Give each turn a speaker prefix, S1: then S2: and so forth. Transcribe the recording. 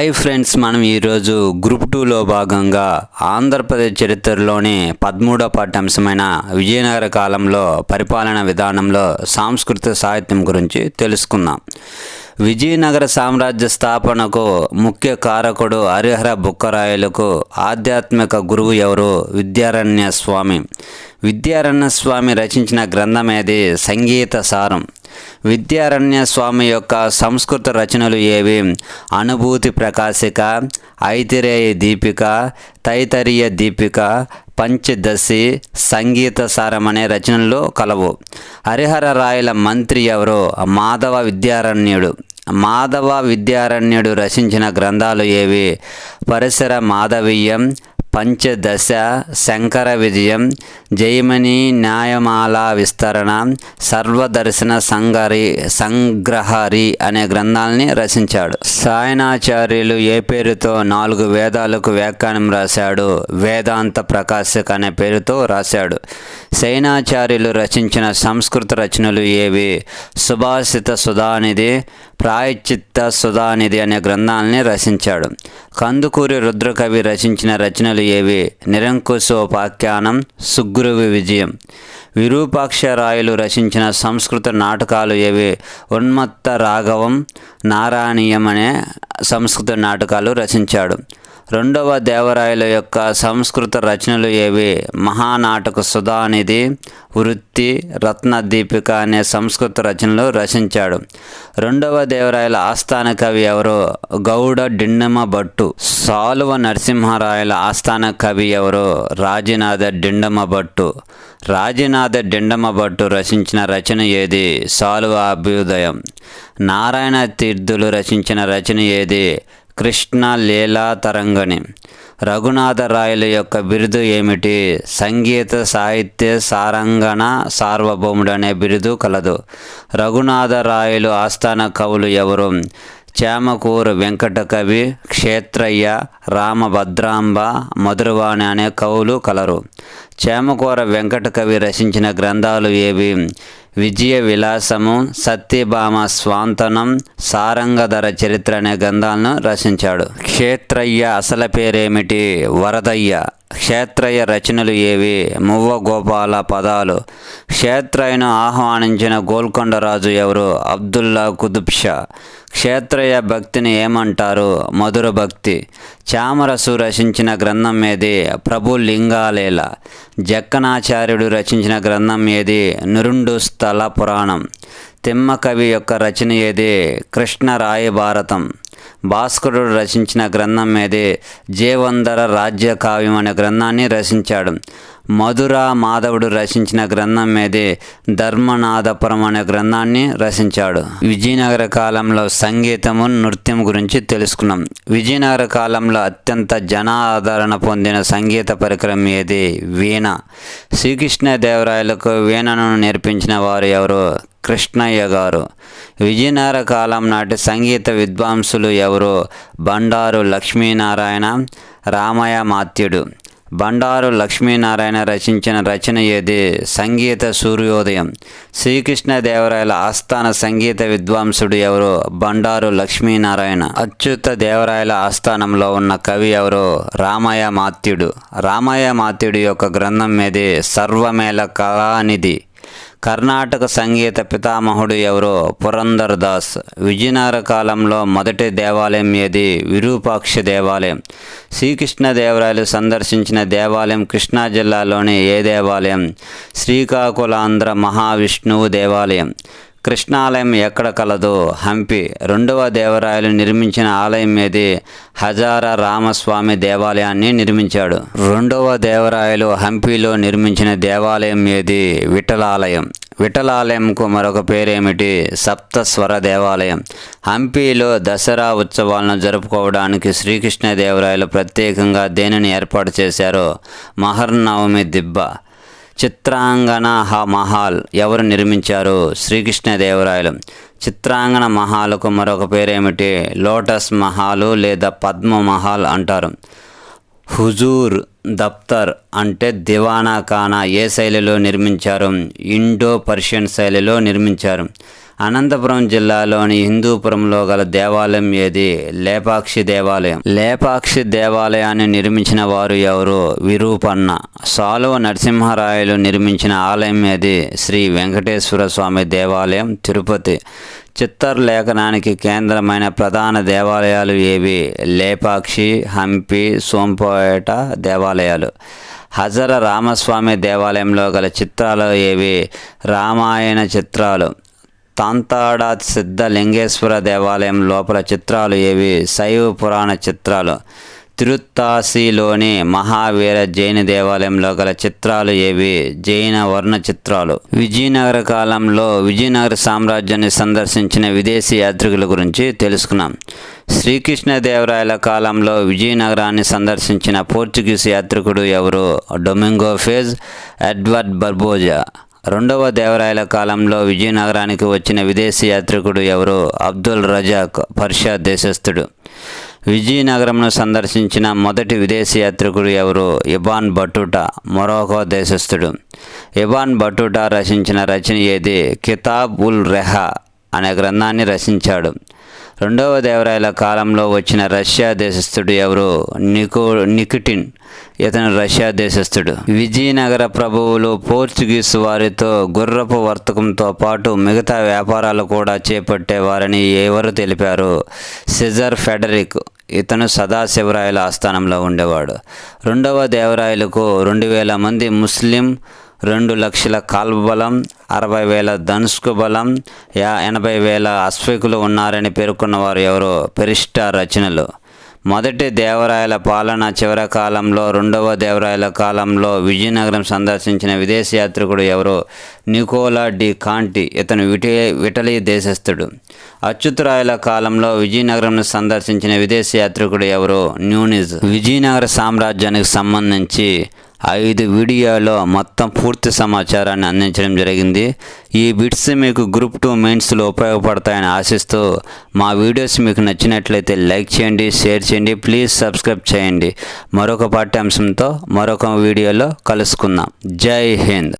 S1: Hi friends, మనం ఈరోజు group 2లో భాగంగా ఆంధ్రప్రదేశ్ చరిత్రలోని 13వ పాఠ్యాంశమైన విజయనగర కాలంలో పరిపాలన విధానంలో సాంస్కృతిక సాహిత్యం గురించి తెలుసుకుందాం. విజయనగర సామ్రాజ్య స్థాపనకు ముఖ్య కారకుడు హరిహర బుక్కరాయలకు ఆధ్యాత్మిక గురువు ఎవరు? విద్యారణ్య స్వామి. విద్యారణ్య స్వామి రచించిన గ్రంథమేది? సంగీత సారం. విద్యారణ్య స్వామి యొక్క సంస్కృత రచనలు ఏవి? అనుభూతి ప్రకాశిక, ఐతిరేయ దీపిక, తైతరీయ దీపిక, పంచదశి, సంగీత సారం అనే రచనలు కలవు. హరిహర రాయల మంత్రి ఎవరు? మాధవ విద్యారణ్యుడు. మాధవ విద్యారణ్యుడు రచించిన గ్రంథాలు ఏవి? పరిసర మాధవీయం, పంచదశ, శంకర విజయం, జైమిని న్యాయమాల విస్తరణ, సర్వదర్శన సంగ్రహరి అనే గ్రంథాలని రచించాడు. సాయనాచార్యులు ఏ పేరుతో 4 వేదాలకు వ్యాఖ్యానం రాశాడు? వేదాంత ప్రకాశిక అనే పేరుతో రాశాడు. శయనాచార్యులు రచించిన సంస్కృత రచనలు ఏవి? సుభాషిత సుధానిధి, ప్రాయశ్చిత్త సుధానిధి అనే గ్రంథాలని రచించాడు. కందుకూరి రుద్రకవి రచించిన రచనలు ఏవి? నిరంకుశోపాఖ్యానం, సుగ్రీవ విజయం. విరూపాక్షరాయలు రచించిన సంస్కృత నాటకాలు ఏవి? ఉన్మత్త రాఘవం, నారాయణీయం అనే సంస్కృత నాటకాలు రచించాడు. 2వ దేవరాయల యొక్క సంస్కృత రచనలు ఏవి? మహానాటక సుధానిధి, వృత్తి, రత్నదీపిక అనే సంస్కృత రచనలు రచించాడు. 2వ దేవరాయల ఆస్థాన కవి ఎవరు? గౌడ డిండమ భట్టు. సాలువ నరసింహరాయల ఆస్థాన కవి ఎవరు? రాజనాథ డిండమ భట్టు. రాజనాథ డిండమ భట్టు రచించిన రచన ఏది? సాలువ అభ్యుదయం. నారాయణ తీర్థులు రచించిన రచన ఏది? కృష్ణ లీలా తరంగిణి. రఘునాథరాయల యొక్క బిరుదు ఏమిటి? సంగీత సాహిత్య సారంగణ సార్వభౌముడు అనే బిరుదు కలదు. రఘునాథరాయలు ఆస్థాన కవులు ఎవరు? చేమకూరు వెంకట కవి, క్షేత్రయ్య, రామభద్రాంబ, మధురవాణి అనే కవులు కలరు. చేమకూర వెంకట కవి రచించిన గ్రంథాలు ఏవి? విజయ విలాసము, సత్యభామ స్వాంతనం, సారంగధర చరిత్ర అనే గ్రంథాలను రచించాడు. క్షేత్రయ్య అసలు పేరేమిటి? వరదయ్య. క్షేత్రయ్య రచనలు ఏవి? మువ్వ గోపాల పదాలు. క్షేత్రయ్యను ఆహ్వానించిన గోల్కొండ రాజు ఎవరు? అబ్దుల్లా కుతుబ్ షా. క్షేత్రయ్య భక్తిని ఏమంటారు? మధుర భక్తి. చామరసు రచించిన గ్రంథం ఏది? ప్రభు లింగాలేల. జక్కనాచార్యుడు రచించిన గ్రంథం ఏది? నురుండు స్థల పురాణం. తిమ్మకవి యొక్క రచన ఏది? కృష్ణ రాయభారతం. భాస్కరుడు రచించిన గ్రంథం ఏది? జేవందర రాజ్యకావ్యం అనే గ్రంథాన్ని రచించాడు. మధుర మాధవుడు రచించిన గ్రంథం ఏది? ధర్మనాథపురం అనే గ్రంథాన్ని రచించాడు. విజయనగర కాలంలో సంగీతము, నృత్యం గురించి తెలుసుకున్నాం. విజయనగర కాలంలో అత్యంత జనాదరణ పొందిన సంగీత పరికరం ఏది? వీణ. శ్రీకృష్ణదేవరాయలకు వీణను నేర్పించిన వారు ఎవరు? కృష్ణయ్య గారు. విజయనగర కాలం నాటి సంగీత విద్వాంసులు ఎవరు? బండారు లక్ష్మీనారాయణ, రామయ్య మాత్యుడు. బండారు లక్ష్మీనారాయణ రచించిన రచన ఏది? సంగీత సూర్యోదయం. శ్రీకృష్ణదేవరాయల ఆస్థాన సంగీత విద్వాంసుడు ఎవరు? బండారు లక్ష్మీనారాయణ. అచ్యుత దేవరాయల ఆస్థానంలో ఉన్న కవి ఎవరు? రామయ్య మాత్యుడు. రామయ్య మాత్యుడి యొక్క గ్రంథం ఏది? సర్వమేళ కళానిధి. కర్ణాటక సంగీత పితామహుడు ఎవరు? పురందర్ దాస్. విజయనగర కాలంలో మొదటి దేవాలయం ఏది? విరూపాక్ష దేవాలయం. శ్రీకృష్ణదేవరాయలు సందర్శించిన దేవాలయం కృష్ణా జిల్లాలోని ఏ దేవాలయం? శ్రీకాకుళాంధ్ర మహావిష్ణువు దేవాలయం. కృష్ణాలయం ఎక్కడ కలదు? హంపి. 2వ దేవరాయలు నిర్మించిన ఆలయం ఏది? హజారా రామస్వామి దేవాలయాన్ని నిర్మించాడు. 2వ దేవరాయలు హంపిలో నిర్మించిన దేవాలయం ఏది? విఠలాలయం. విఠలాలయంకు మరొక పేరేమిటి? సప్తస్వర దేవాలయం. హంపిలో దసరా ఉత్సవాలను జరుపుకోవడానికి శ్రీకృష్ణదేవరాయలు ప్రత్యేకంగా దేనిని ఏర్పాటు చేశారు? మహర్నవమి దిబ్బ. చిత్రాంగణ మహాల్ ఎవరు నిర్మించారు? శ్రీకృష్ణదేవరాయలు. చిత్రాంగణ మహాలకు మరొక పేరేమిటి? లోటస్ మహాలు లేదా పద్మ మహాల్ అంటారు. హుజూర్ దఫ్తర్ అంటే దివానా ఖానా ఏ శైలిలో నిర్మించారు? ఇండో పర్షియన్ శైలిలో నిర్మించారు. అనంతపురం జిల్లాలోని హిందూపురంలో గల దేవాలయం ఏది? లేపాక్షి దేవాలయం. లేపాక్షి దేవాలయాన్ని నిర్మించిన వారు ఎవరు? విరూపన్న. సాలువ నరసింహరాయలు నిర్మించిన ఆలయం ఏది? శ్రీ వెంకటేశ్వర స్వామి దేవాలయం, తిరుపతి. చిత్రలేఖనానికి కేంద్రమైన ప్రధాన దేవాలయాలు ఏవి? లేపాక్షి, హంపి, సోంపేట దేవాలయాలు. హజర రామస్వామి దేవాలయంలో గల చిత్రాలు ఏవి? రామాయణ చిత్రాలు. తాంతాడ సిద్ధలింగేశ్వర దేవాలయం లోపల చిత్రాలు ఏవి? శైవ పురాణ చిత్రాలు. తిరుత్తాసిలోని మహావీర జైన దేవాలయంలో గల చిత్రాలు ఏవి? జైన వర్ణ చిత్రాలు. విజయనగర కాలంలో విజయనగర సామ్రాజ్యాన్ని సందర్శించిన విదేశీ యాత్రికుల గురించి తెలుసుకున్నాం. శ్రీకృష్ణదేవరాయల కాలంలో విజయనగరాన్ని సందర్శించిన పోర్చుగీస్ యాత్రికుడు ఎవరు? Domingo Paes, Edward Barbosa. రెండవ దేవరాయల కాలంలో విజయనగరానికి వచ్చిన విదేశీ యాత్రికుడు ఎవరు? అబ్దుల్ రజాక్, పర్షియా దేశస్థుడు. విజయనగరంను సందర్శించిన మొదటి విదేశీ యాత్రికుడు ఎవరు? ఇబాన్ బటుటా, మొరాకో దేశస్థుడు. ఇబాన్ బటుటా రచించిన రచన ఏది? కితాబ్ ఉల్ రెహా అనే గ్రంథాన్ని రచించాడు. రెండవ దేవరాయల కాలంలో వచ్చిన రష్యా దేశస్థుడు ఎవరు? నికిటిన్. ఇతను రష్యా దేశస్థుడు. విజయనగర ప్రభువులు పోర్చుగీసు వారితో గుర్రపు వర్తకంతో పాటు మిగతా వ్యాపారాలు కూడా చేపట్టేవారని ఎవరు తెలిపారు? Caesar Frederick. ఇతను సదాశివరాయల ఆస్థానంలో ఉండేవాడు. రెండవ దేవరాయలకు 2000 మంది ముస్లిం, 2 లక్షల కాల్బలం, 60,000 ధనుష్కు బలం, 80,000 అశ్వికులు ఉన్నారని పేర్కొన్నవారు ఎవరు? పెరిస్టా రచనలు. మొదటి దేవరాయల పాలన చివరి కాలంలో రెండవ దేవరాయల కాలంలో విజయనగరం సందర్శించిన విదేశీ యాత్రికుడు ఎవరు? Nicolo de Conti. ఇతను ఇటలీ దేశస్థుడు. అచ్యుతరాయల కాలంలో విజయనగరంను సందర్శించిన విదేశీ యాత్రికుడు ఎవరు? న్యూనిజ్. విజయనగర సామ్రాజ్యానికి సంబంధించి 5 వీడియోలో మొత్తం పూర్తి సమాచారాన్ని అందించడం జరిగింది. ఈ బిట్స్ మీకు గ్రూప్ 2 మెయిన్స్లో ఉపయోగపడతాయని ఆశిస్తూ మా వీడియోస్ మీకు నచ్చినట్లయితే లైక్ చేయండి, షేర్ చేయండి, ప్లీజ్ సబ్స్క్రైబ్ చేయండి. మరొక పాఠ్యాంశంతో మరొక వీడియోలో కలుసుకుందాం. జై హింద్.